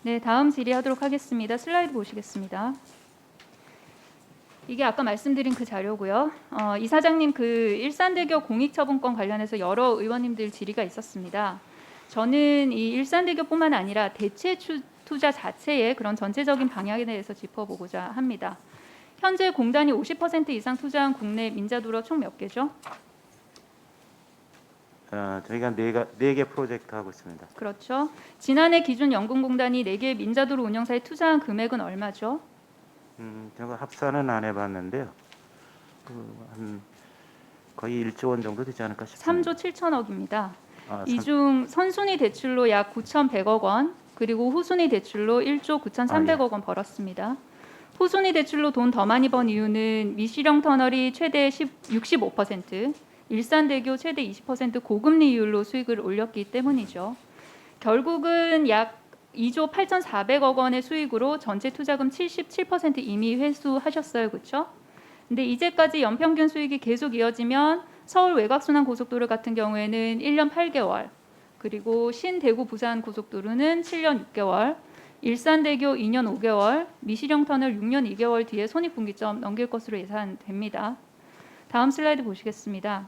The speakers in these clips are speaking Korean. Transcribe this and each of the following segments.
네, 다음 질의하도록 하겠습니다. 슬라이드 보시겠습니다. 이게 아까 말씀드린 그 자료고요. 이사장님 그 일산대교 공익처분권 관련해서 여러 의원님들 질의가 있었습니다. 저는 이 일산대교뿐만 아니라 대체 투자 자체의 그런 전체적인 방향에 대해서 짚어보고자 합니다. 현재 공단이 50% 이상 투자한 국내 민자도로 총 몇 개죠? 저희가 네 개 프로젝트 하고 있습니다. 그렇죠. 지난해 기준 연금공단이 4개 민자도로 운영사에 투자한 금액은 얼마죠? 제가 합산은 안 해봤는데요. 한 거의 1조 원 정도 되지 않을까 싶습니다. 3조 7천억입니다. 아, 이 중 선순위 대출로 약 9,100억 원, 그리고 후순위 대출로 1조 9,300억 원 벌었습니다. 후순위 대출로 돈 더 많이 번 이유는 미시령 터널이 최대 65%, 일산대교 최대 20% 고금리 이율로 수익을 올렸기 때문이죠. 결국은 약 2조 8,400억 원의 수익으로 전체 투자금 77% 이미 회수하셨어요. 그렇죠? 근데 이제까지 연평균 수익이 계속 이어지면 서울 외곽순환 고속도로 같은 경우에는 1년 8개월, 그리고 신대구 부산 고속도로는 7년 6개월, 일산대교 2년 5개월, 미시령 터널 6년 2개월 뒤에 손익분기점 넘길 것으로 예상됩니다. 다음 슬라이드 보시겠습니다.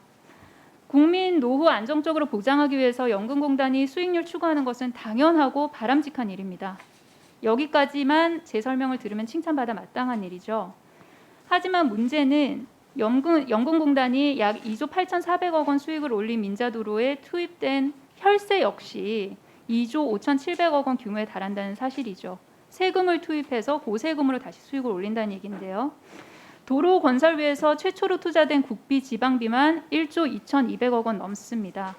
국민 노후 안정적으로 보장하기 위해서 연금공단이 수익률 추구하는 것은 당연하고 바람직한 일입니다. 여기까지만 제 설명을 들으면 칭찬받아 마땅한 일이죠. 하지만 문제는 연금공단이 약 2조 8,400억 원 수익을 올린 민자도로에 투입된 혈세 역시 2조 5,700억 원 규모에 달한다는 사실이죠. 세금을 투입해서 고세금으로 다시 수익을 올린다는 얘기인데요. 도로 건설비에서 최초로 투자된 국비 지방비만 1조 2,200억 원 넘습니다.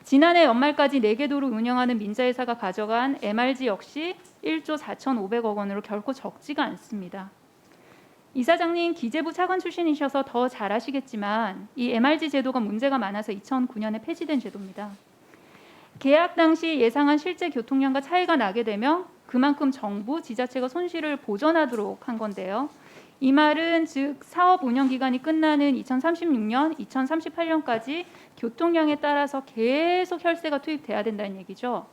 지난해 연말까지 4개 도로 운영하는 민자회사가 가져간 MRG 역시 1조 4,500억 원으로 결코 적지가 않습니다. 이사장님 기재부 차관 출신이셔서 더 잘 아시겠지만 이 MRG 제도가 문제가 많아서 2009년에 폐지된 제도입니다. 계약 당시 예상한 실제 교통량과 차이가 나게 되면 그만큼 정부, 지자체가 손실을 보전하도록 한 건데요. 이 말은 즉 사업 운영 기간이 끝나는 2036년, 2038년까지 교통량에 따라서 계속 혈세가 투입돼야 된다는 얘기죠.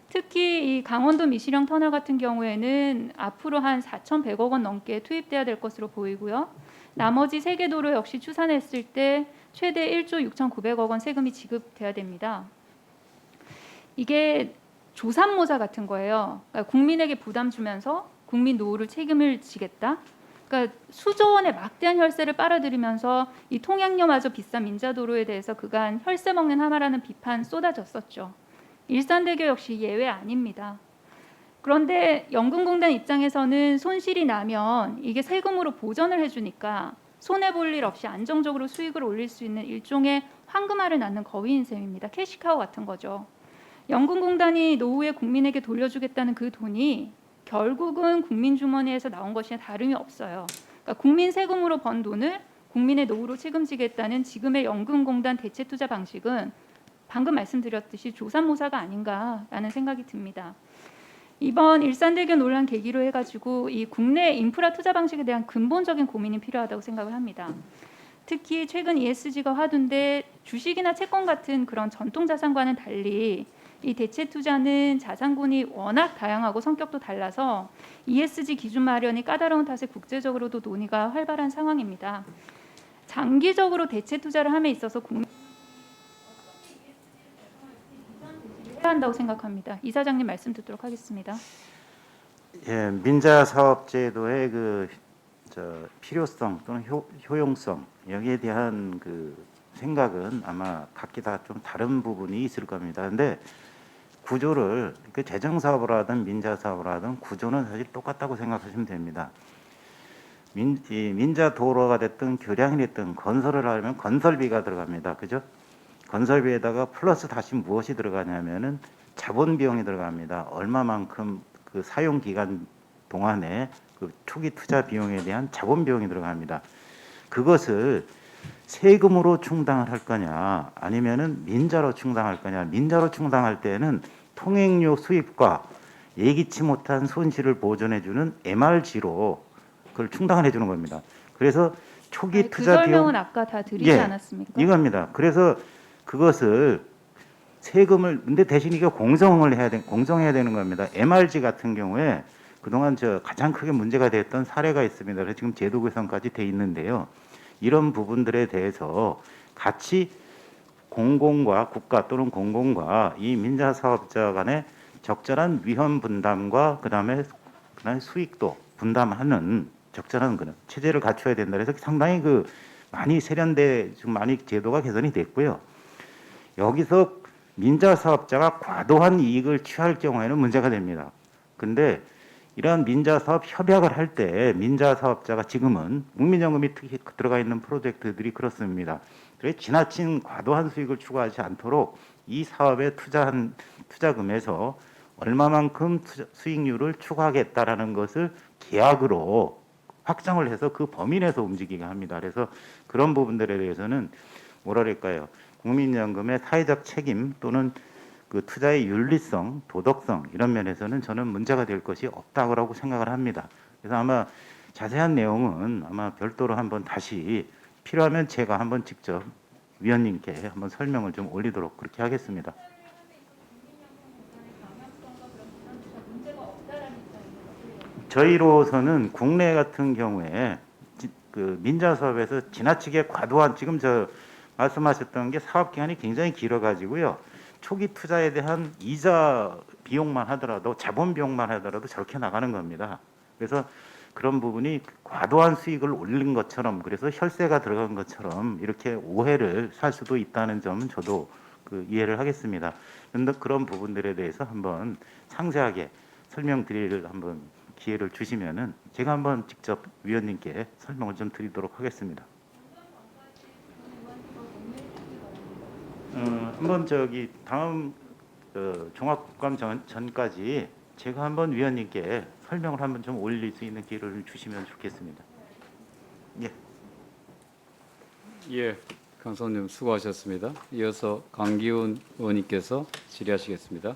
특히 이 강원도 미시령 터널 같은 경우에는 앞으로 한 4,100억 원 넘게 투입돼야 될 것으로 보이고요. 나머지 3개 도로 역시 추산했을 때 최대 1조 6,900억 원 세금이 지급돼야 됩니다. 이게 조삼모사 같은 거예요. 그러니까 국민에게 부담 주면서 국민 노후를 책임을 지겠다. 그러니까 수조 원의 막대한 혈세를 빨아들이면서 이 통행료마저 비싼 민자도로에 대해서 그간 혈세 먹는 하마라는 비판 쏟아졌었죠. 일산대교 역시 예외 아닙니다. 그런데 연금공단 입장에서는 손실이 나면 이게 세금으로 보전을 해주니까 손해볼 일 없이 안정적으로 수익을 올릴 수 있는 일종의 황금알을 낳는 거위인 셈입니다. 캐시카우 같은 거죠. 연금공단이 노후에 국민에게 돌려주겠다는 그 돈이 결국은 국민 주머니에서 나온 것이 다름이 없어요. 그러니까 국민 세금으로 번 돈을 국민의 노후로 책임지겠다는 지금의 연금공단 대체 투자 방식은 방금 말씀드렸듯이 조삼모사가 아닌가라는 생각이 듭니다. 이번 일산대교 논란 계기로 해가지고 이 국내 인프라 투자 방식에 대한 근본적인 고민이 필요하다고 생각을 합니다. 특히 최근 ESG가 화두인데 주식이나 채권 같은 그런 전통 자산과는 달리 이 대체 투자는 자산군이 워낙 다양하고 성격도 달라서 ESG 기준 마련이 까다로운 탓에 국제적으로도 논의가 활발한 상황입니다. 장기적으로 대체 투자를 함에 있어서 국민 해야 한다고 생각합니다. 이사장님 말씀 듣도록 하겠습니다. 예, 민자 사업 제도의 필요성 또는 효용성 여기에 대한 그 생각은 아마 각기 다 좀 다른 부분이 있을 겁니다. 근데 구조를 그 재정 사업을 하든 민자 사업을 하든 구조는 사실 똑같다고 생각하시면 됩니다. 민자 도로가 됐든 교량이 됐든 건설을 하려면 건설비가 들어갑니다. 그죠? 건설비에다가 플러스 다시 무엇이 들어가냐면은 자본 비용이 들어갑니다. 얼마만큼 그 사용 기간 동안에 그 초기 투자 비용에 대한 자본 비용이 들어갑니다. 그것을 세금으로 충당을 할 거냐 아니면은 민자로 충당할 거냐. 민자로 충당할 때는 통행료 수입과 예기치 못한 손실을 보전해주는 MRG로 그걸 충당을 해주는 겁니다. 그래서 초기 투자 그 설명은 비용 아까 다 드리지 않았습니까? 이겁니다. 그래서 그것을 세금을 근데 대신 이게 공정해야 되는 겁니다. MRG 같은 경우에 그동안 가장 크게 문제가 됐던 사례가 있습니다. 그래서 지금 제도 개선까지 돼 있는데요. 이런 부분들에 대해서 같이 공공과 국가 또는 공공과 이 민자 사업자 간의 적절한 위험 분담과 그다음에 수익도 분담하는 적절한 그런 체제를 갖춰야 된다. 그래서 상당히 많이 세련돼 지금 많이 제도가 개선이 됐고요. 여기서 민자 사업자가 과도한 이익을 취할 경우에는 문제가 됩니다. 근데 이러한 민자 사업 협약을 할 때 민자 사업자가 지금은 국민연금이 특히 들어가 있는 프로젝트들이 그렇습니다. 그래서 지나친 과도한 수익을 추구하지 않도록 이 사업에 투자한 투자금에서 얼마만큼 수익률을 추구하겠다라는 것을 계약으로 확정을 해서 그 범위 내에서 움직이게 합니다. 그래서 그런 부분들에 대해서는 뭐랄까요? 국민연금의 사회적 책임 또는 그 투자의 윤리성, 도덕성 이런 면에서는 저는 문제가 될 것이 없다고 생각을 합니다. 그래서 아마 자세한 내용은 아마 별도로 한번 다시 필요하면 제가 한번 직접 위원님께 한번 설명을 좀 올리도록 그렇게 하겠습니다. 저희로서는 국내 같은 경우에 그 민자 사업에서 지나치게 과도한 지금 말씀하셨던 게 사업 기간이 굉장히 길어 가지고요. 초기 투자에 대한 이자 비용만 하더라도 자본 비용만 하더라도 저렇게 나가는 겁니다. 그래서 그런 부분이 과도한 수익을 올린 것처럼 그래서 혈세가 들어간 것처럼 이렇게 오해를 살 수도 있다는 점은 저도 이해를 하겠습니다. 그런데 그런 부분들에 대해서 한번 상세하게 설명드릴 한번 기회를 주시면은 제가 한번 직접 위원님께 설명을 좀 드리도록 하겠습니다. 한번 다음 종합국감 전까지 제가 한번 위원님께 설명을 한번 좀 올릴 수 있는 기회를 주시면 좋겠습니다. 예. 예, 강선님 수고하셨습니다. 이어서 강기훈 의원님께서 질의하시겠습니다.